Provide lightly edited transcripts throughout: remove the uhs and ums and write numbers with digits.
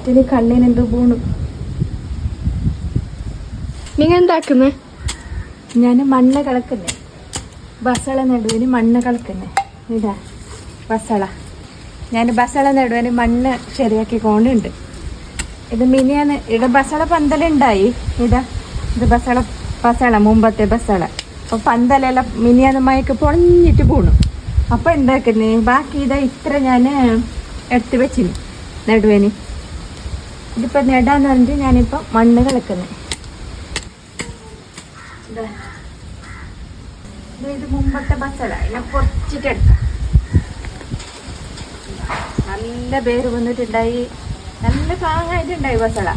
കാറ്റിന് കണ്ണിനെന്തോ വീണു. നിങ്ങൾ എന്താക്കുന്നേ? ഞാൻ മണ്ണ് കളക്കുന്നേ, ബസള നടുവിന് മണ്ണ് കളക്കുന്നേ. ഇതാ ബസള, ഞാൻ ബസള നടുവിന് മണ്ണ് ശരിയാക്കി കൊണ്ടുണ്ട്. ഇത് മിനിയാന്ന് ഇവിടെ ബസള പന്തലുണ്ടായി. ഇതാ ഇത് ബസള മുമ്പത്തെ ബസള. അപ്പോൾ പന്തലെല്ലാം മിനിയാന്ന് മയക്ക് പൊളഞ്ഞിട്ട് പോണു. അപ്പോൾ എന്താക്കുന്നേ, ബാക്കി ഇതാ ഇത്ര ഞാൻ എടുത്ത് വെച്ചിന് നടുവേന്. ഇതിപ്പോൾ നടാന്ന് പറഞ്ഞിട്ട് ഞാനിപ്പോൾ മണ്ണ് കളക്കുന്നേ. ഇത് മുമ്പത്തെ ബസള, ഇതിനെ കുറച്ചിട്ട് എടുക്കാം. നല്ല പേര് വന്നിട്ടുണ്ടായി, നല്ല പാങ്ങായിട്ടുണ്ടായി ബസള.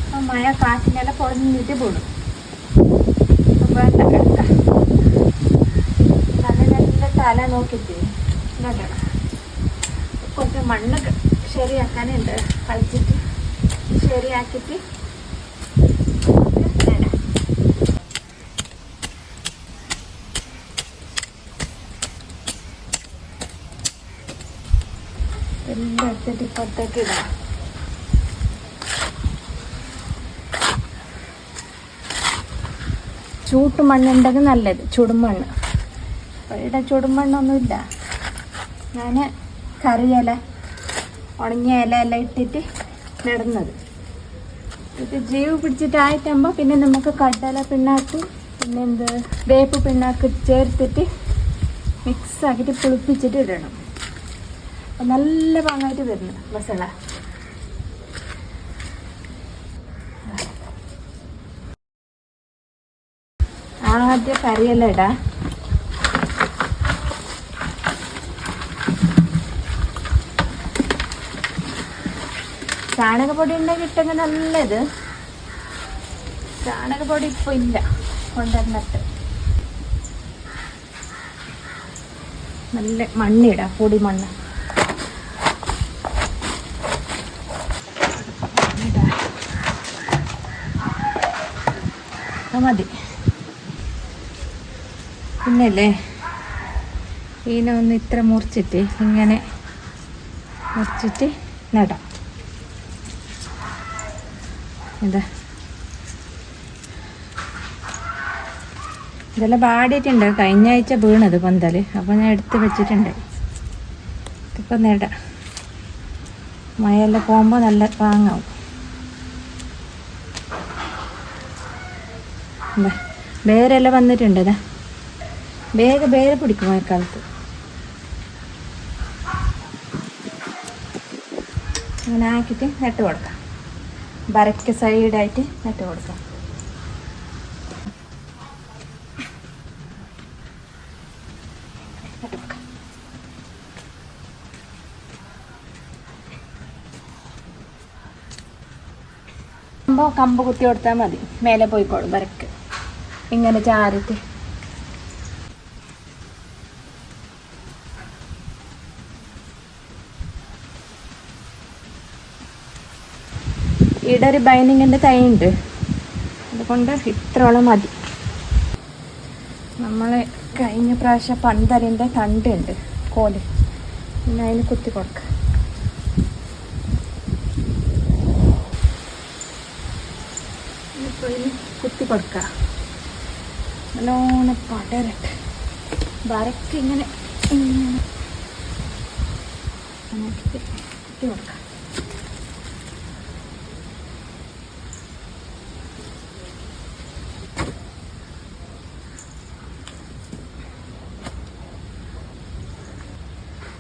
അപ്പം മഴ കാറ്റിനെല്ലാം പൊളഞ്ഞിട്ട് പോണു. വേണ്ട എടുക്കാം. നല്ല നല്ല തല നോക്കിയിട്ട് നടണം. കുറച്ച് മണ്ണ് ശരിയാക്കാനുണ്ട്, കളിച്ചിട്ട് ശരിയാക്കിയിട്ട് നടാം. എല്ലാം എടുത്തിട്ട് ഇപ്പുറത്തേക്ക് ഇടാം. ചൂട്ടുമണ്ണുണ്ടെങ്കിൽ നല്ലത്, ചുടുമണ്ണ്. ഇവിടെ ചുടുമണ്ണൊന്നുമില്ല. ഞാൻ കറിയില, ഉണങ്ങിയ ഇല എല്ലാം ഇട്ടിട്ട് നടുന്നത്. ഇത് ജീവ് പിടിച്ചിട്ടായിട്ടാകുമ്പോൾ പിന്നെ നമുക്ക് കടല പിണ്ണാക്ക്, പിന്നെ വേപ്പ് പിണ്ണാക്ക് ചേർത്തിട്ട് മിക്സാക്കിയിട്ട് പുളിപ്പിച്ചിട്ട് ഇടണം. അപ്പം നല്ല പാങ്ങായിട്ട് വരുന്നു ബസള. ആദ്യം കറിയെല്ലാം ഇടാം. ചാണകപ്പൊടി ഉണ്ടെങ്കിൽ ഇട്ടെങ്കിൽ നല്ലത്. ചാണകപ്പൊടി ഇപ്പോൾ ഇല്ല കൊണ്ടുവന്നിട്ട്. നല്ല മണ്ണിടാം, പൊടി മണ്ണ് മതി. പിന്നല്ലേ ഇതിനെ ഒന്ന് ഇത്ര മുറിച്ചിട്ട് ഇങ്ങനെ മുറിച്ചിട്ട് നടാം. ഇതാ ഇതെല്ലാം പാടിയിട്ടുണ്ട്, കഴിഞ്ഞ ആഴ്ച വീണത് പന്തൽ. അപ്പോൾ ഞാൻ എടുത്ത് വെച്ചിട്ടുണ്ട്. ഇതിപ്പോൾ നടാം. മഴയെല്ലാം പോകുമ്പോൾ നല്ല പാങ്ങാവും. എന്താ വേരെല്ലാം വന്നിട്ടുണ്ട്. ഇതാ വേഗം വേറെ പിടിക്കും മഴക്കാലത്ത്. അങ്ങനെ ആക്കിയിട്ട് നട്ട് കൊടുക്കാം. ബരക്ക് സൈഡായിട്ട് നട്ട് കൊടുക്കാം. കമ്പ് കുത്തി കൊടുത്താൽ മതി, മേലെ പോയിക്കോളും ബരക്ക്. ഇങ്ങനെ ചാരിട്ട് ഇവിടെ ഒരു ബൈൻഡിങ്ങിൻ്റെ തൈ ഉണ്ട്, അതുകൊണ്ട് ഇത്രോളം മതി. നമ്മൾ കഴിഞ്ഞ പ്രാവശ്യം പന്തലിൻ്റെ തണ്ടുണ്ട്, കോല്, പിന്നെ അതിന് കുത്തി കൊടുക്കുക. കുത്തി കൊടുക്കുക, നല്ലോണം പടരട്ടെ. വരക്ക് ഇങ്ങനെ കുത്തി കൊടുക്കുക.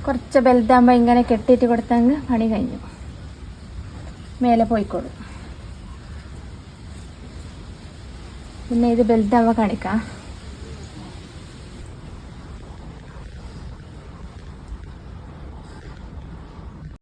കുറച്ച് വലുതാകുമ്പോൾ ഇങ്ങനെ കെട്ടിയിട്ട് കൊടുത്തെങ്കിൽ പണി കഴിഞ്ഞു, മേലെ പോയിക്കോളും. പിന്നെ ഇത് വലുതാവുമ്പോൾ കാണിക്കാം.